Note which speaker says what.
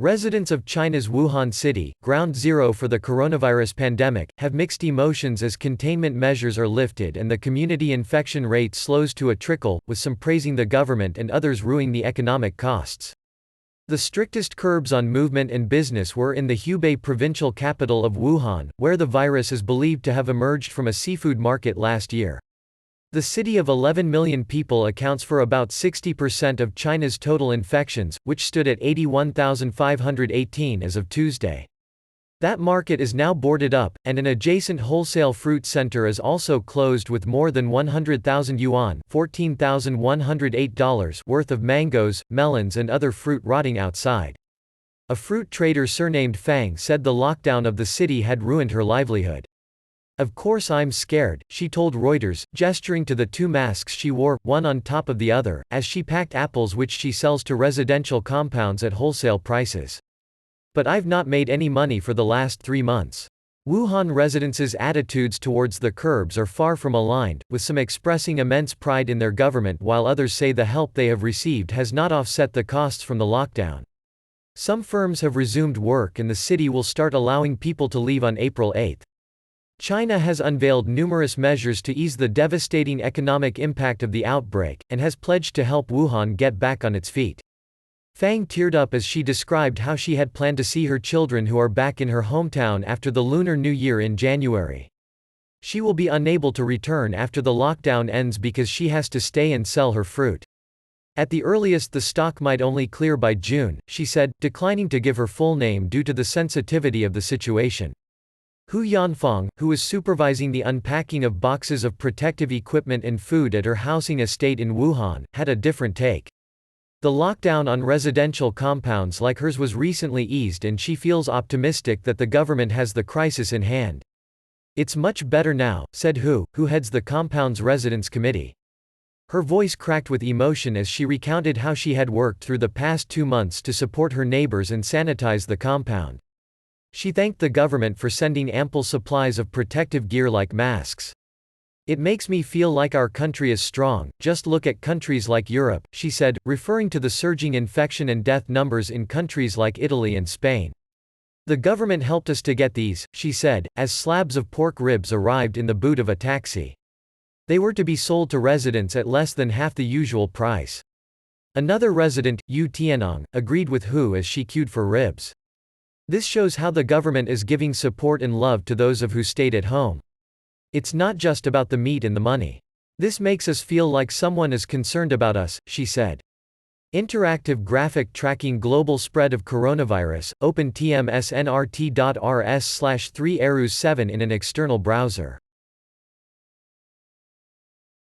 Speaker 1: Residents of China's Wuhan city, ground zero for the coronavirus pandemic, have mixed emotions as containment measures are lifted and the community infection rate slows to a trickle, with some praising the government and others ruing the economic costs. The strictest curbs on movement and business were in the Hubei provincial capital of Wuhan, where the virus is believed to have emerged from a seafood market last year. The city of 11 million people accounts for about 60% of China's total infections, which stood at 81,518 as of Tuesday. That market is now boarded up, and an adjacent wholesale fruit center is also closed with more than 100,000 yuan $14,108 worth of mangoes, melons and other fruit rotting outside. A fruit trader surnamed Fang said the lockdown of the city had ruined her livelihood. "Of course I'm scared," she told Reuters, gesturing to the two masks she wore, one on top of the other, as she packed apples which she sells to residential compounds at wholesale prices. "But I've not made any money for the last 3 months." Wuhan residents' attitudes towards the curbs are far from aligned, with some expressing immense pride in their government while others say the help they have received has not offset the costs from the lockdown. Some firms have resumed work and the city will start allowing people to leave on April 8. China has unveiled numerous measures to ease the devastating economic impact of the outbreak, and has pledged to help Wuhan get back on its feet. Fang teared up as she described how she had planned to see her children who are back in her hometown after the Lunar New Year in January. She will be unable to return after the lockdown ends because she has to stay and sell her fruit. At the earliest the stock might only clear by June, she said, declining to give her full name due to the sensitivity of the situation. Hu Yanfang, who was supervising the unpacking of boxes of protective equipment and food at her housing estate in Wuhan, had a different take. The lockdown on residential compounds like hers was recently eased and she feels optimistic that the government has the crisis in hand. "It's much better now," said Hu, who heads the compound's residents committee. Her voice cracked with emotion as she recounted how she had worked through the past 2 months to support her neighbors and sanitize the compound. She thanked the government for sending ample supplies of protective gear like masks. "It makes me feel like our country is strong, just look at countries like Europe," she said, referring to the surging infection and death numbers in countries like Italy and Spain. "The government helped us to get these," she said, as slabs of pork ribs arrived in the boot of a taxi. They were to be sold to residents at less than half the usual price. Another resident, Yu Tianong, agreed with Hu as she queued for ribs. "This shows how the government is giving support and love to those who stayed at home. It's not just about the meat and the money. This makes us feel like someone is concerned about us," she said. Interactive graphic tracking global spread of coronavirus, open tmsnrt.rs/3erus7 in an external browser.